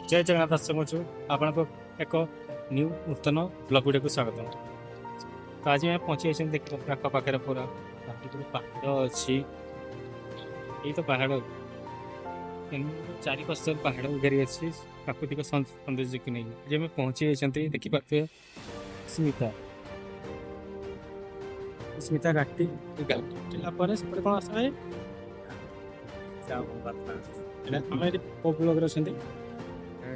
जय जगन्नाथ दर्शक छु आपनको एक न्यू नूतन ब्लॉग वीडियो को स्वागत। तो आज मैं पहुंची देखिए आख पाखे पूरा पहाड़ अच्छी यही तो पहाड़ चारि पार्श्व पहाड़ घेरी अच्छी प्राकृतिक सौंदर्य को नहीं आज मैं पहुंची देखिए स्मिता स्मिता घाटी कौन आस ब्लॉग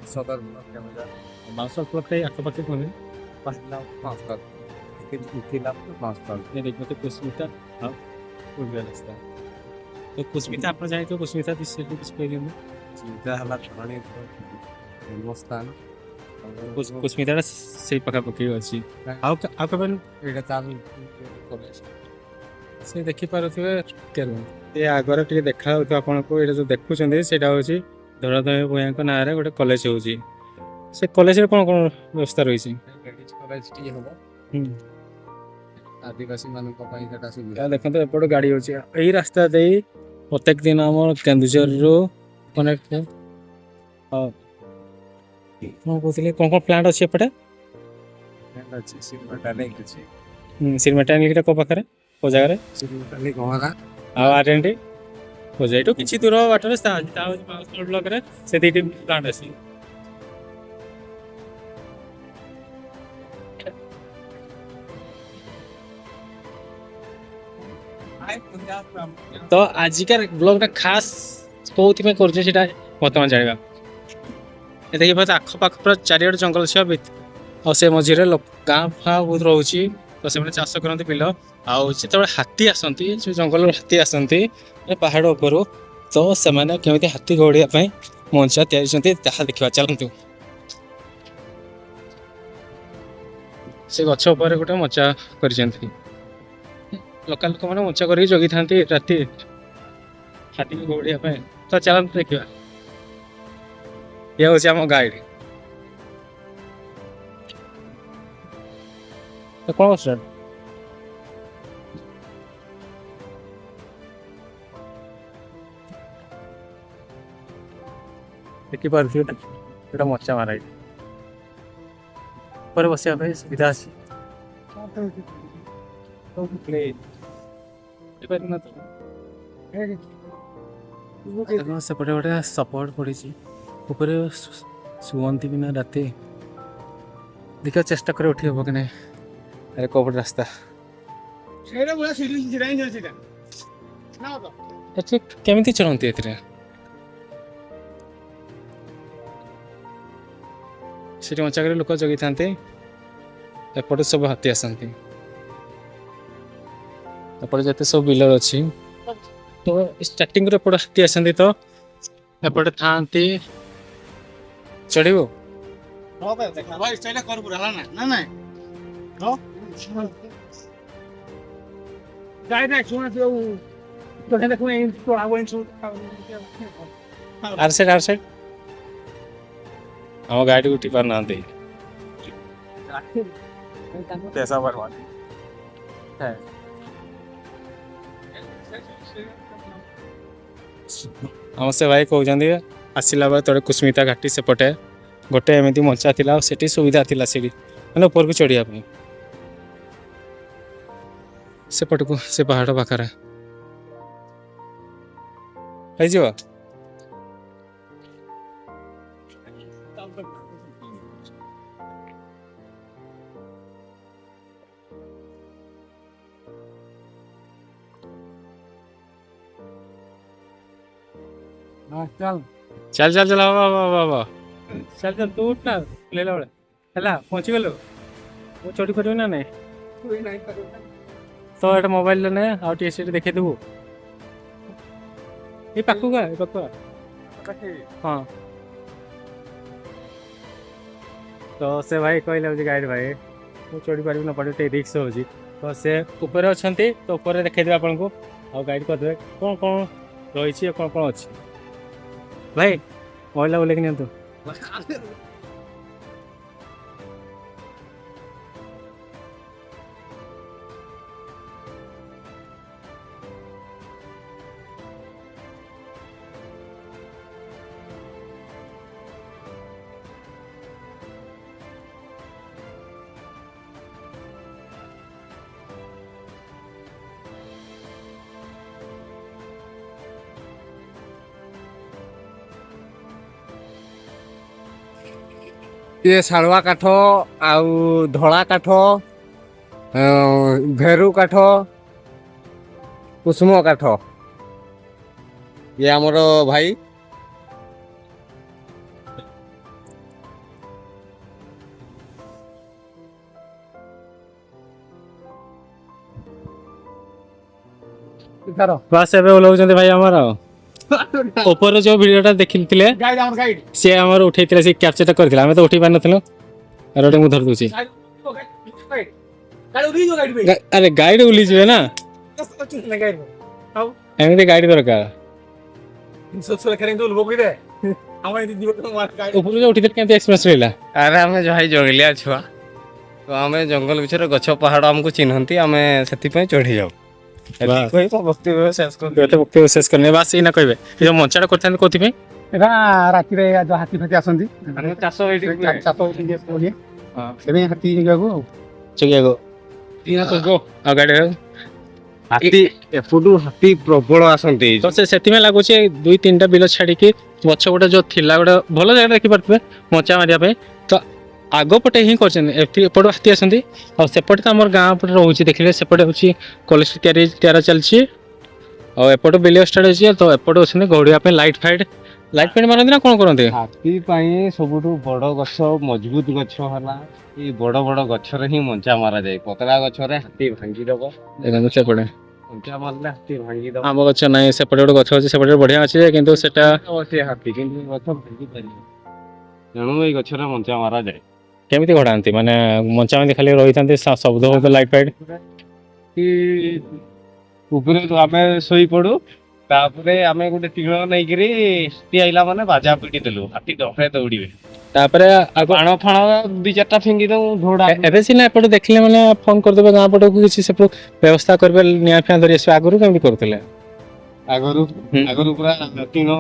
सदर ब्लॉक केवल माउस ब्लॉक आखपाखे कौन पहला मास्टर उठिला मास्टर देखते कुस्मिता हाँ पूर्व रास्ता तो कुस्मिता आप जाए तो कुस्मिता विषय कुछ कह चिंता हला ठाणे हिंदुस्तान कुस्मिता से पखापाखि अच्छी आउ कब एटा चालू कॉलेज से देखि पारुथिबे ये आगर टिके देखा होतो आपन को एटा जो देखुचंदे सेटा होची धराधर भैया को नारे गोटे कॉलेज होची से कॉलेज रे कोन कोन व्यवस्था रही छि लेडीज कॉलेज टी होबो आदिवासी मान को पई सेटा सुविधा देखते एपट गाड़ी होची एही रास्ता दे प्रत्येक दिन हम केन्दुझर रो कनेक्ट हां कोन कहतले कोन प्लांट अछि एपटे अच्छी सिमटा नहीं किछि सिरमेटा निकटा को पाखरे को जगह रे सिमटा नहीं गोगा आ आरएनडी हो जाइटो किछि दूर बाटर ता माउस ब्लॉक रे से दीटी प्लांट अछि तो आजिकार ब्लॉग टा खास कोथि में करछे सेटा वर्तमान जानिबा ए देखि बस आख पाख पर चारियाड जंगल छ और से मझिरे गाँ फा बहुत रोची तो से चाष करते बिल आते हाथी आसती जो जंगल हाथी आसती पहाड़ उपर तो से केमी हाथी गौड़ापी मंचा या देखा चलतु से गछ उपर गोटे मंचा कर लोकल लोक मैंने मंचा कर जगी था राति हाथी गौड़ापी तो चलते देखा ये हूँ आम गाइड तो कौन स्टार्ट देखी पार्थिव मचा मारा पर बस सुविधा सेपटे गोटे सपोर्ट पड़ी शुवंती बिना राति देखा चेष्टा कर उठी हम कि नहीं अरे कपड़ रास्ता केमी चलती से मंचाक लोक जगी था एपटे सब हाथी आसती एपटे जिते सब बिलर अच्छी तो स्टार्टिंग एपटे हाथी आसती तो एपटे था चढ़ो आर साइड हम गाड़ी उठी पार ना पैसा बर्बाद हम से भाई कहते आसला बेले तोड़े कुस्मिता घाटी सेपटे गोटे एमती मंचा था से सुविधा थी सीढ़ी मैंने ऊपर को चढ़ापी सेपट को से पहाड़ पाखे हो चल चल चल चल वाह चल चल तू उठ ना ले लो है पहुँची गलु वो चढ़ी पार ना नहीं तो ये मोबाइल ने आउट सीट देखे देबू ये पाखुआ हाँ तो से भाई कहले गाइड भाई वो चढ़ी पारि न पड़े रिक्स हो तो से ऊपर अच्छा तो ऊपर देखेदेवे आपन को आ गाइड करदे कौन कौन रही कौन कौन अच्छी भाई मोबाइल बोले कि नहीं तो ये शालुआ काठ आउ धड़ा काठ भेरू काठ कुसुम काठ ये आमर भाई ବାସ୍ ଏବେ ଓହ୍ଲାଉଛନ୍ତି ଭାଇ ଆମର ଉପରେ ଯୋଉ ଭିଡିଓଟା ଦେଖିଥିଲେ ସେ ଆମର ଉଠେଇଥିଲେ ସେ କ୍ୟାପଚରଟା କରିଥିଲା ଆମେ ତ ଉଠେଇ ପାରିନଥିଲୁ ଗୋଟେ ମୁଁ ଧରି ଦଉଛି ଆରେ ଗାଇଡ ଓହ୍ଲିଯିବେ ନା ଏମିତି ଗାଇଡ ଦରକାର ଉପରୁ ଯୋଉ ଉଠିଥିଲେ କେମିତି ଏକ୍ସପିରିଏନ୍ସ ରହିଲା ଆରେ ଆମେ ଭାଇ ଜଙ୍ଗଲିଆ ଛୁଆ ତ ଆମେ ଜଙ୍ଗଲ ଭିତରେ ଗଛ ପାହାଡ଼ ଆମକୁ ଚିହ୍ନନ୍ତି ଆମେ ସେଥିପାଇଁ ଚଢ଼ି ଯାଉ ଶେଷ କରିନି ବାସ୍ ଏଇନା କହିବେ ଏ ଯୋଉ ମଞ୍ଚାଟା କରିଥାନ୍ତି କୋଉଥିପାଇଁ ଏଟା ରାତିରେ ଯୋଉ ହାତୀ ଫାତି ଆସନ୍ତି ଚାଷ ଏଇଠି ଚାଷ ସେଥିପାଇଁ ହାତୀ ଯିବାକୁ ଆଉ ଚକିଆକୁ ଆଉ ଗାଡି ହାତୀ ଏପଟୁ ହାତୀ ପ୍ରବଳ ଆସନ୍ତି ତ ସେଥିପାଇଁ ଲାଗୁଛି 2-3ଟା ବିଲ ଛାଡିକି ଗଛ ଗୋଟେ ଯୋଉ ଥିଲା ଗୋଟେ ଭଲ ଜାଗା ଦେଖିପାରୁଥିବେ ମଞ୍ଚା ମାରିବା ପାଇଁ ତ ଆଗ ପଟେ ହିଁ କରିଛନ୍ତି ଏପଟୁ ହାତୀ ଆସନ୍ତି ଆଉ ସେପଟେ ତ ଆମର ଗାଁ ପଟେ ରହୁଛି ଦେଖିଲେ ସେପଟେ ହେଉଛି କଲେଜ ତିଆରି ଚାଲିଛି ଆଉ ଏପଟୁ ବିଲିଆ ଷ୍ଟାର୍ଟ ହେଇଛି ତ ଏପଟେ ଅଛନ୍ତି ଗଡ଼ିବା ପାଇଁ ଲାଇଟ୍ ଫାଇଟ୍ ମାରନ୍ତି ନା କ'ଣ କରନ୍ତି ହାତୀ ପାଇଁ ସବୁଠୁ ବଡ଼ ଗଛ ମଜବୁତ ଗଛ ହେଲା ଏଇ ବଡ଼ ବଡ଼ ଗଛରେ ହିଁ ମଞ୍ଚା ମରାଯାଏ ପତଳା ଗଛରେ ହାତୀ ଭାଙ୍ଗିଦବ ଦେଖନ୍ତୁ ସେପଟେ ମଞ୍ଚା ମାରିଲେ ହାତୀ ଭାଙ୍ଗିଦବ ଆମ୍ବ ଗଛ ନାହିଁ ସେପଟେ ଗୋଟେ ଗଛ ଅଛି ସେପଟେ ବଢିଆ ଅଛି ଯେ କିନ୍ତୁ ସେଟା ସେ ହାତୀ କିନ୍ତୁ ଗଛ ଭାଙ୍ଗି ପାରିବ ତେଣୁ ଏଇ ଗଛରେ ମଞ୍ଚା ମରାଯାଏ କେମିତି ଘୋଡ଼ାନ୍ତି ମାନେ ମଞ୍ଚା ମାରି ଖାଲି ରହିଥାନ୍ତି ଶବ୍ଦ ହଉଥିବ ଲାଇଟ୍ ଫାଇଟ୍ ଉପରେ ଆମେ ଶୋଇପଡୁ ତାପରେ ଆମେ ଗୋଟେ ଟିଣ ନେଇକିରି ହାତୀ ଆଇଲା ମାନେ ବାଜା ପିଟି ଦେଲୁ ହାତୀ ଡଫେ ଦୌଡ଼ିବେ ତାପରେ ବାଣ ଫାଣ 2-4ଟା ଫିଙ୍ଗି ଦଉ ଧୋଡା ଏବେ ସିନା ଏପଟେ ଦେଖିଲେ ମାନେ ଫୋନ କରିଦେବେ ଗାଁ ପଟକୁ କିଛି ସେପଟୁ ବ୍ୟବସ୍ଥା କରିବେ ନିଆଁ ଫିଆଁ ଧରି ଆସିବେ ଆଗରୁ କେମିତି କରୁଥିଲେ ଆଗରୁ ପୁରା ଟିଣ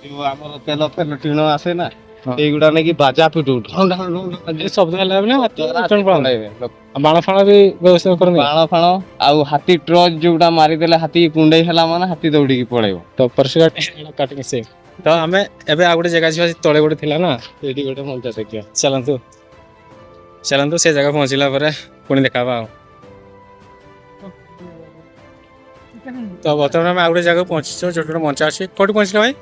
ଯୋଉ ଆମର ତେଲ ଫେଲ ଟିଣ ଆସେ ନା ସେଇଗୁଡା ନେଇକି ବାଜା ପିଟୁ ଶବ୍ଦ ହେଲା ବାଣ ଫାଣ ବି ବ୍ୟବସ୍ଥା କରନ୍ତି ବାଣ ଫାଣ ଆଉ ହାତୀ ଟ୍ରଚ୍ ଯୋଉଟା ମାରିଦେଲେ ହାତୀ କୁଣ୍ଡେଇ ହେଲା ମାନେ ହାତୀ ଦୌଡ଼ିକି ପଳେଇବ ତ କାଟିକି ସେ ତ ଆମେ ଏବେ ଆଉ ଗୋଟେ ଜାଗା ଯିବା ତଳେ ଗୋଟେ ଥିଲା ନା ସେଇଠି ଗୋଟେ ମଞ୍ଚା ଦେଖିବା ଚାଲନ୍ତୁ ସେ ଜାଗା ପହଞ୍ଚିଲା ପରେ ପୁଣି ଦେଖା ହବା ଆଉ ତ ବର୍ତ୍ତମାନ ଆମେ ଆଉ ଗୋଟେ ଜାଗାକୁ ପହଞ୍ଚିଛୁ ଯୋଉଠି ଗୋଟେ ମଞ୍ଚା ଅଛି କୋଉଠି ପହଞ୍ଚିଲା ଭାଇ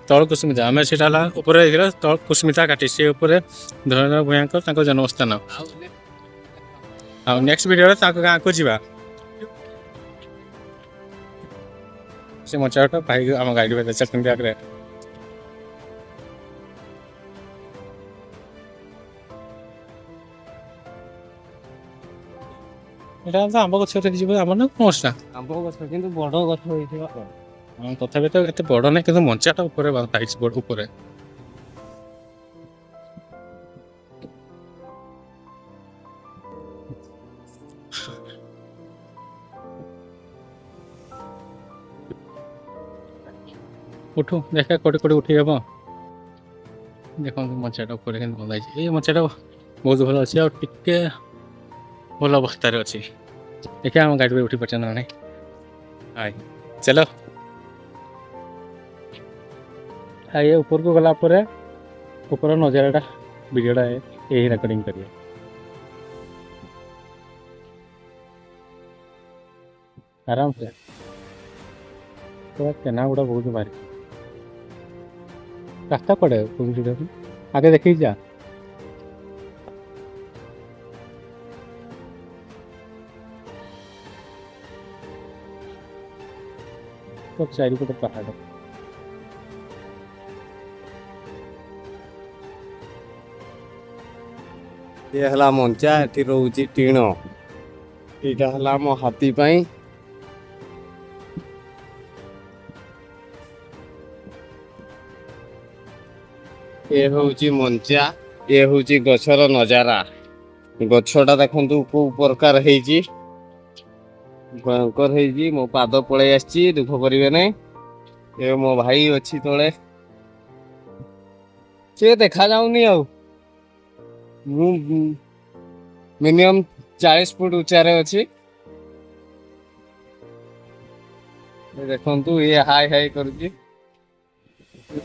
ତଳ କୁସୁମିତା ଆମେ ସେଟା ହେଲା ଉପରେ ହେଇଥିଲା ତଳ କୁସୁମିତା ଘାଟି ସେ ଉପରେ ଧୀରେନ୍ଦ୍ର ଭୂୟାଙ୍କର ତାଙ୍କ ଜନ୍ମସ୍ଥାନ ଆଉ ନେକ୍ସଟ ଭିଡ଼ିଓରେ ତାଙ୍କ ଗାଁକୁ ଯିବା ସେ ମଞ୍ଚାଟା ଭାଇ ଆମ ଗାଇଡ଼ ଭାଇ ଚାଲୁଛନ୍ତି ଆଗରେ এটা তো আম্ব গছ ଯିବ ଆମର ନା କ'ଣ ସେଟା ଆମ୍ବ ଗଛ କିନ୍ତୁ ବଡ ଗଛ ହେଇଥିବ ହଁ ତଥାପି ତ ଏତେ ବଡ଼ ନାହିଁ କିନ୍ତୁ ମଞ୍ଚାଟା ଉପରେ ବାନ୍ଧା ହେଇଛି ବଡ଼ ଉପରେ ଉଠୁ ଦେଖା କୋଉଠି ଉଠି ହେବ ଦେଖନ୍ତୁ ମଞ୍ଚାଟା ଉପରେ କେମିତି ବନ୍ଧା ହେଇଛି ଏଇ ମଞ୍ଚାଟା ବହୁତ ଭଲ ଅଛି ଆଉ ଟିକେ ଭଲ ଅବସ୍ଥାରେ ଅଛି ଦେଖିବା ଆମ ଗାଡ଼ି ଉଠି ପାରୁଛ ନା ନାହିଁ ହାଇ ଚାଲ ये ऊपर को गला पर ऊपर नजाराटा वीडियोटा यही रेकर्डिंग करिए आराम से तो केना गुड़ा बहुत भारी रास्ता पड़े आगे देखी जा तो चारिपटे पहाड़ ये हला मंचा एठी रहउची टीण एटा हला मो हाथी पई ये होउची मंचा ये होउची गछर नजारा गछटा देखंतु प्रकार हेजी भयंकर हेजी मो पाद पळे आछि दुख करिवे नै ए मो भाई अछि तळे से देखा जाउनी आउ मिनिमम 40 फुट उच्चारे अच्छी देखु ये हाई हाई करुच्ची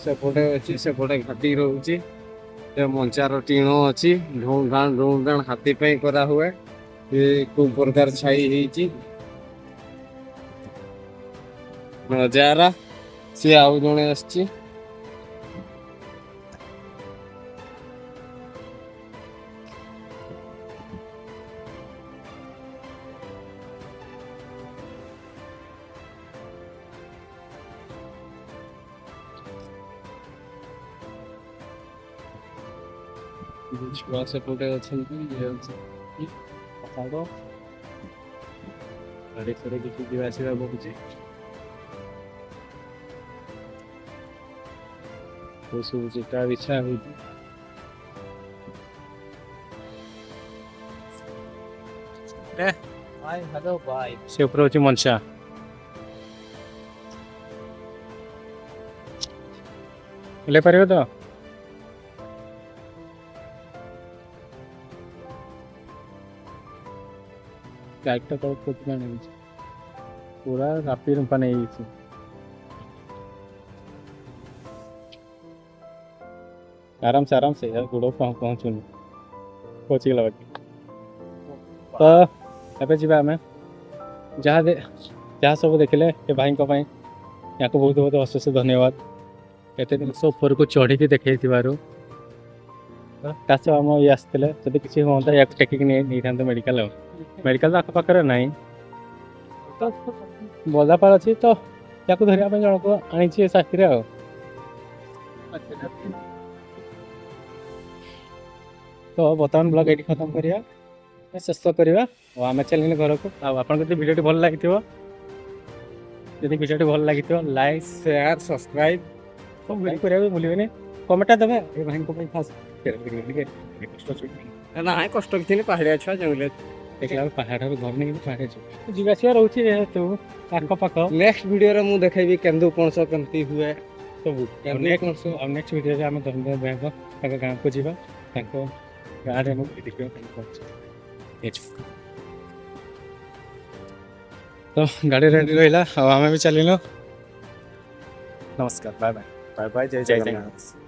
सेपटे अच्छी सेपटे घाटी रोचे ଏ ମଞ୍ଚାର ଟିଣ ଅଛି ଢୁଁ ଢାଣ ହାତୀ ପାଇଁ କରା ହୁଏ। ଏ କୋଉ ପ୍ରକାର ଛାଇ ହେଇଛି ନଜାରା। ସିଏ ଆଉ ଜଣେ ଆସିଛି। ଛୁଆ ସେପଟେ ଅଛନ୍ତି ଇଏ ଅଛି ପାହାଡ଼ ଗାଡ଼ି ଫାଡ଼ି କିଛି ଯିବା ଆସିବା ବହୁଛି। ସବୁ ଚିଟା ବିଛା ହେଇଛି। ସେ ଉପରେ ହଉଛି ମଞ୍ଚା। ପାରିବ ତ ଲାଇଟ୍ଟା ତ ପୁରା ରାପି ରୂପା ନେଇଯାଇଛି। आराम से यार गोड़ पहुँचुनि पहुँचीगला बाकी तो ଏବେ ଯିବା ଆମେ ଯାହା ସବୁ ଦେଖିଲେ ଏ ଭାଇଙ୍କ ପାଇଁ ୟାକୁ ବହୁତ ବହୁତ ଅଶେଷ ଧନ୍ୟବାଦ ଏତେ ଜିନିଷ ଉପରକୁ ଚଢ଼ିକି ଦେଖେଇଥିବାରୁ। କାଶ ଆମ ଇଏ ଆସିଥିଲେ ଯଦି କିଛି ହୁଅନ୍ତା ୟାକୁ ଟେକିକି ନେଇଥାନ୍ତେ ମେଡ଼ିକାଲ। ଆଉ ମେଡ଼ିକାଲ ତ ଆଖପାଖରେ ନାହିଁ ତ ବଜାପାଳ ଅଛି ତ ୟାକୁ ଧରିବା ପାଇଁ ଜଣକୁ ଆଣିଛି ଏ ସାଥିରେ ଆଉ। ତ ବର୍ତ୍ତମାନ ବ୍ଲଗ ଏଇଠି ଖତମ କରିବା ଶେଷ କରିବା ଆଉ ଆମେ ଚାଲିଲେ ଘରକୁ। ଆଉ ଆପଣଙ୍କୁ ଯଦି ଭିଡ଼ିଓଟି ଭଲ ଲାଗିଥିବ ଲାଇକ୍ ସେୟାର ସବସ୍କ୍ରାଇବ୍ ସବୁ କରିବାକୁ ଭୁଲିବେନି। କମେଣ୍ଟଟା ଦେବେ ଏ ଭାଇଙ୍କ ପାଇଁ ଖାସ୍ ନାଇଁ କଷ୍ଟ କିଛି ନାହିଁ। ପାହାଡ଼ିଆ ଛୁଆ ଜଙ୍ଗଲ ଦେଖିଲା ବେଳକୁ ପାହାଡ଼ରୁ ଘର ନେଇକି ପାହାଡ଼ିଆ ଛୁଆ ଯିବା ଆସିବା ରହୁଛି ଯେହେତୁ ଆଖପାଖ। ନେକ୍ସଟ ଭିଡ଼ିଓରେ ମୁଁ ଦେଖେଇବି କେନ୍ଦୁ ପଣସ କେମିତି ହୁଏ ସବୁ। ଆଉ ନେକ୍ସଟ ଭିଡ଼ିଓରେ ଆମେ ଧର୍ମେନ୍ଦ୍ର ଭାଇଙ୍କ ତାଙ୍କ ଗାଁକୁ ଯିବା। ତାଙ୍କ ଗାଁରେ ମୁଁ ଦେଖିବା ତ ଗାଡ଼ି ରେଡ଼ି ରହିଲା ଆଉ ଆମେ ବି ଚାଲିଲୁ। ନମସ୍କାର ବାଏ ବାଏ ବାଏ ବାଏ ଜୟ ଜଗନ୍ନାଥ।